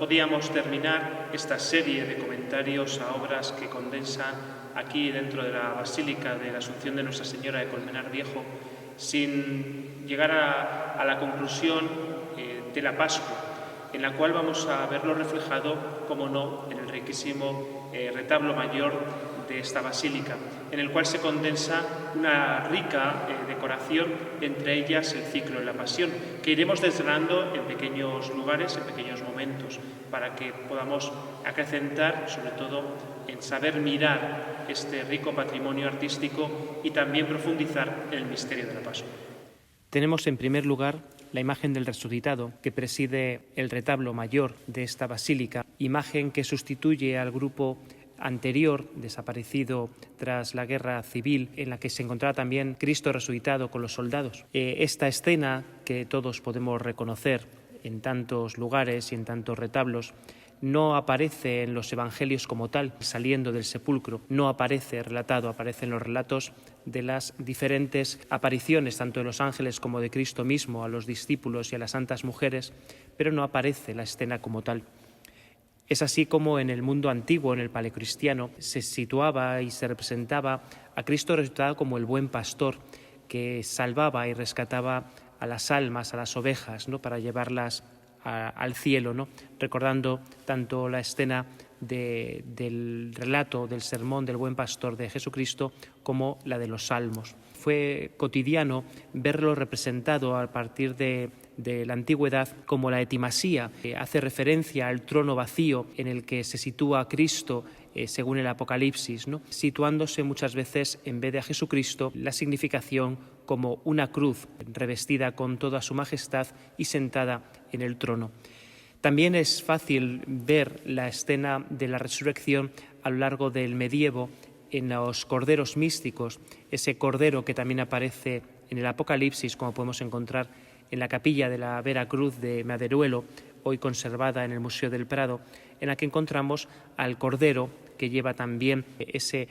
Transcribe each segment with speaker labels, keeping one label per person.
Speaker 1: podíamos terminar esta serie de comentarios a obras que condensan aquí dentro de la Basílica de la Asunción de Nuestra Señora de Colmenar Viejo sin llegar a la conclusión de la Pascua, en la cual vamos a verlo reflejado, como no, en el riquísimo retablo mayor de esta basílica, en el cual se condensa una rica decoración, entre ellas el ciclo de la Pasión, que iremos desgranando en pequeños lugares, en pequeños momentos, para que podamos acrecentar, sobre todo, en saber mirar este rico patrimonio artístico y también profundizar en el misterio de la Pascua.
Speaker 2: Tenemos en primer lugar la imagen del resucitado que preside el retablo mayor de esta basílica, imagen que sustituye al grupo anterior, desaparecido tras la guerra civil, en la que se encontraba también Cristo resucitado con los soldados. Esta escena, que todos podemos reconocer en tantos lugares y en tantos retablos, no aparece en los evangelios como tal, saliendo del sepulcro, no aparece relatado, aparece en los relatos de las diferentes apariciones, tanto de los ángeles como de Cristo mismo, a los discípulos y a las santas mujeres, pero no aparece la escena como tal. Es así como en el mundo antiguo, en el paleocristiano, se situaba y se representaba a Cristo resucitado como el buen pastor que salvaba y rescataba a las almas, a las ovejas, ¿no?, para llevarlas al cielo, ¿no?, recordando tanto la escena del relato del sermón del buen pastor de Jesucristo como la de los salmos. Fue cotidiano verlo representado a partir de la antigüedad como la etimasía, que hace referencia al trono vacío en el que se sitúa Cristo según el Apocalipsis, ¿no?, situándose muchas veces, en vez de a Jesucristo, la significación como una cruz revestida con toda su majestad y sentada en el trono. También es fácil ver la escena de la resurrección a lo largo del medievo en los corderos místicos, ese cordero que también aparece en el Apocalipsis, como podemos encontrar en la capilla de la Vera Cruz de Maderuelo, hoy conservada en el Museo del Prado, en la que encontramos al cordero que lleva también ese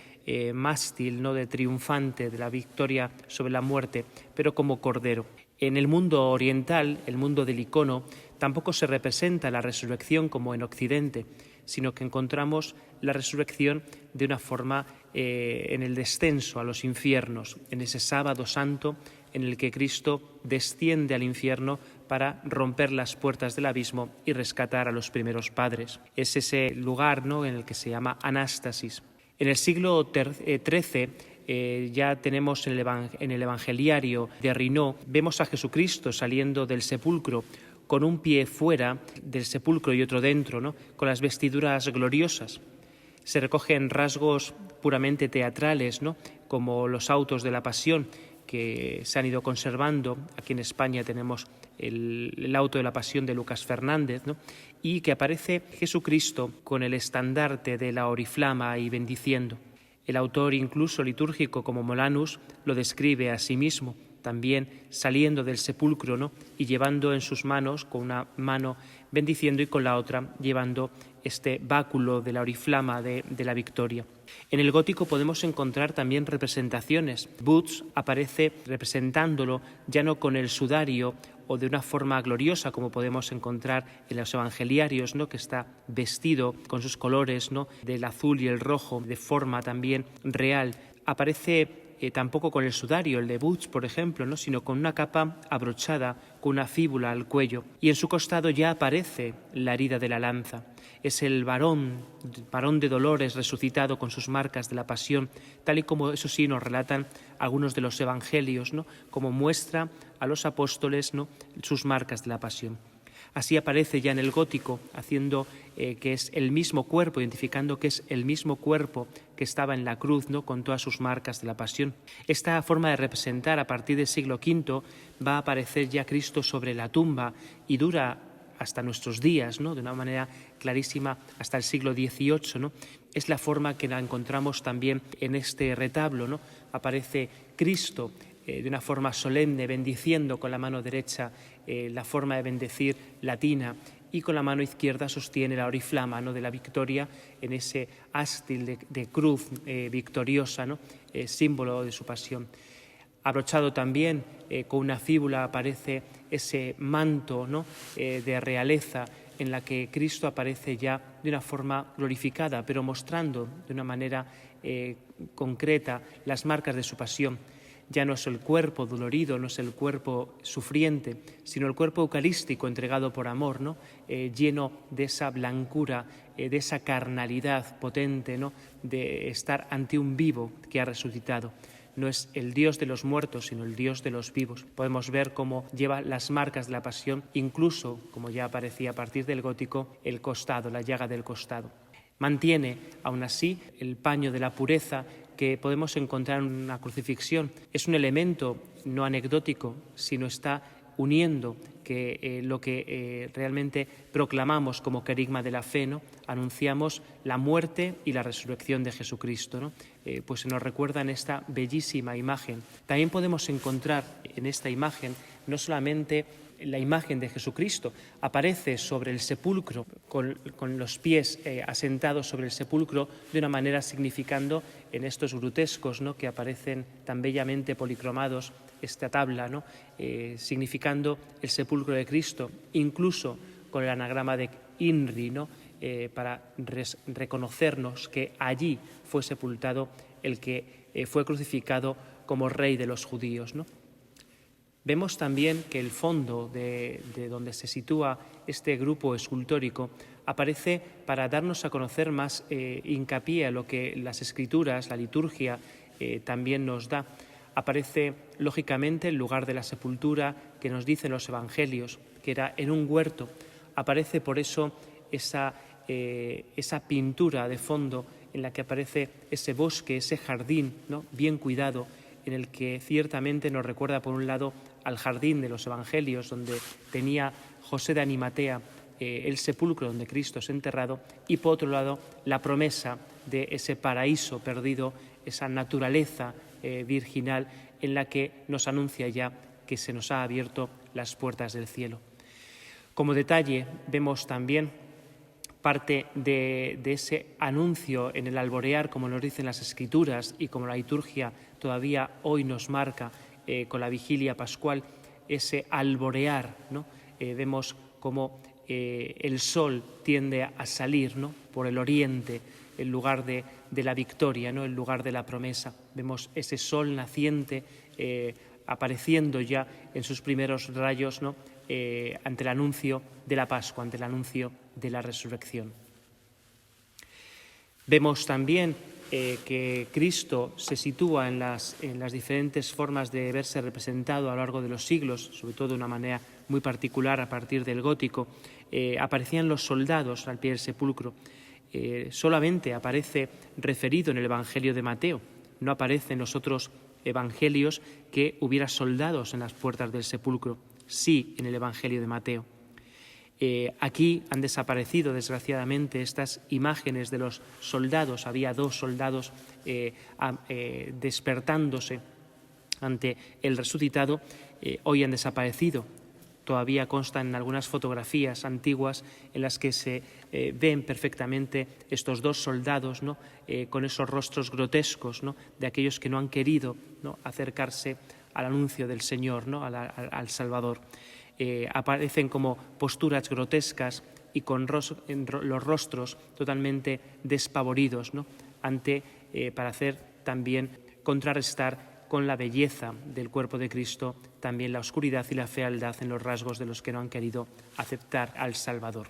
Speaker 2: mástil, ¿no?, de triunfante de la victoria sobre la muerte, pero como cordero. En el mundo oriental, el mundo del icono, tampoco se representa la resurrección como en Occidente, sino que encontramos la resurrección de una forma en el descenso a los infiernos, en ese sábado santo en el que Cristo desciende al infierno para romper las puertas del abismo y rescatar a los primeros padres. Es ese lugar, ¿no?, en el que se llama Anástasis. En el siglo XIII ya tenemos en el Evangeliario de Rinó, vemos a Jesucristo saliendo del sepulcro con un pie fuera del sepulcro y otro dentro, ¿no?, con las vestiduras gloriosas. Se recogen rasgos puramente teatrales, ¿no?, como los autos de la Pasión, que se han ido conservando. Aquí en España tenemos el auto de la Pasión de Lucas Fernández, ¿no?, y que aparece Jesucristo con el estandarte de la oriflama y bendiciendo. El autor incluso litúrgico como Molanus lo describe a sí mismo, también saliendo del sepulcro, ¿no?, y llevando en sus manos, con una mano bendiciendo y con la otra llevando este báculo de la oriflama de la victoria. En el gótico podemos encontrar también representaciones. Boots aparece representándolo ya no con el sudario o de una forma gloriosa como podemos encontrar en los evangeliarios, ¿no?, que está vestido con sus colores, ¿no?, del azul y el rojo, de forma también real. Aparece tampoco con el sudario, el de Boots, por ejemplo, ¿no?, sino con una capa abrochada, con una fíbula al cuello. Y en su costado ya aparece la herida de la lanza. Es el varón de dolores resucitado con sus marcas de la pasión, tal y como eso sí nos relatan algunos de los evangelios, ¿no?, como muestra a los apóstoles, ¿no?, sus marcas de la pasión. Así aparece ya en el gótico, haciendo que es el mismo cuerpo, identificando que es el mismo cuerpo que estaba en la cruz, ¿no?, con todas sus marcas de la pasión. Esta forma de representar a partir del siglo V va a aparecer ya Cristo sobre la tumba y dura hasta nuestros días, ¿no?, de una manera clarísima hasta el siglo XVIII, ¿no? Es la forma que la encontramos también en este retablo, ¿no? Aparece Cristo de una forma solemne, bendiciendo con la mano derecha, la forma de bendecir latina, y con la mano izquierda sostiene la oriflama, ¿no?, de la victoria en ese ástil de cruz victoriosa, ¿no?, símbolo de su pasión. Abrochado también con una fíbula aparece ese manto, ¿no?, de realeza en la que Cristo aparece ya de una forma glorificada, pero mostrando de una manera concreta las marcas de su pasión. Ya no es el cuerpo dolorido, no es el cuerpo sufriente, sino el cuerpo eucarístico entregado por amor, ¿no? Lleno de esa blancura, de esa carnalidad potente, ¿no? De estar ante un vivo que ha resucitado. No es el Dios de los muertos, sino el Dios de los vivos. Podemos ver cómo lleva las marcas de la pasión, incluso, como ya aparecía a partir del gótico, el costado, la llaga del costado. Mantiene, aún así, el paño de la pureza que podemos encontrar en una crucifixión. Es un elemento no anecdótico, sino está uniendo que lo que realmente proclamamos como querigma de la fe, ¿no? Anunciamos la muerte y la resurrección de Jesucristo, ¿no? Pues se nos recuerda en esta bellísima imagen. También podemos encontrar en esta imagen no solamente la imagen de Jesucristo, aparece sobre el sepulcro con los pies asentados sobre el sepulcro de una manera significando en estos grutescos, ¿no? Que aparecen tan bellamente policromados esta tabla, ¿no? Significando el sepulcro de Cristo, incluso con el anagrama de INRI, ¿no? Para reconocernos que allí fue sepultado el que fue crucificado como rey de los judíos, ¿no? Vemos también que el fondo de donde se sitúa este grupo escultórico aparece para darnos a conocer más hincapié a lo que las Escrituras, la liturgia, también nos da. Aparece, lógicamente, el lugar de la sepultura que nos dicen los evangelios, que era en un huerto. Aparece por eso esa pintura de fondo en la que aparece ese bosque, ese jardín, ¿no? Bien cuidado, en el que ciertamente nos recuerda, por un lado, al jardín de los evangelios, donde tenía José de Arimatea el sepulcro donde Cristo es enterrado, y por otro lado, la promesa de ese paraíso perdido, esa naturaleza virginal en la que nos anuncia ya que se nos ha abierto las puertas del cielo. Como detalle, vemos también parte de ese anuncio en el alborear, como nos dicen las Escrituras y como la liturgia todavía hoy nos marca con la vigilia pascual, ese alborear, ¿no? Vemos cómo el sol tiende a salir, ¿no? Por el oriente, el lugar de la victoria, ¿no? El lugar de la promesa. Vemos ese sol naciente apareciendo ya en sus primeros rayos, ¿no? Ante el anuncio de la Pascua, ante el anuncio de la resurrección. Vemos también que Cristo se sitúa en las diferentes formas de verse representado a lo largo de los siglos, sobre todo de una manera muy particular a partir del gótico. Aparecían los soldados al pie del sepulcro. Solamente aparece referido en el Evangelio de Mateo, no aparece en los otros evangelios que hubiera soldados en las puertas del sepulcro, sí en el Evangelio de Mateo. Aquí han desaparecido, desgraciadamente, estas imágenes de los soldados. Había 2 soldados despertándose ante el resucitado. Hoy han desaparecido. Todavía constan en algunas fotografías antiguas en las que se ven perfectamente estos 2 soldados, ¿no? Con esos rostros grotescos, ¿no? De aquellos que no han querido, ¿no? Acercarse al anuncio del Señor, ¿no? al Salvador. Aparecen como posturas grotescas y con los rostros totalmente despavoridos, ¿no? Para hacer también contrarrestar con la belleza del cuerpo de Cristo también la oscuridad y la fealdad en los rasgos de los que no han querido aceptar al Salvador.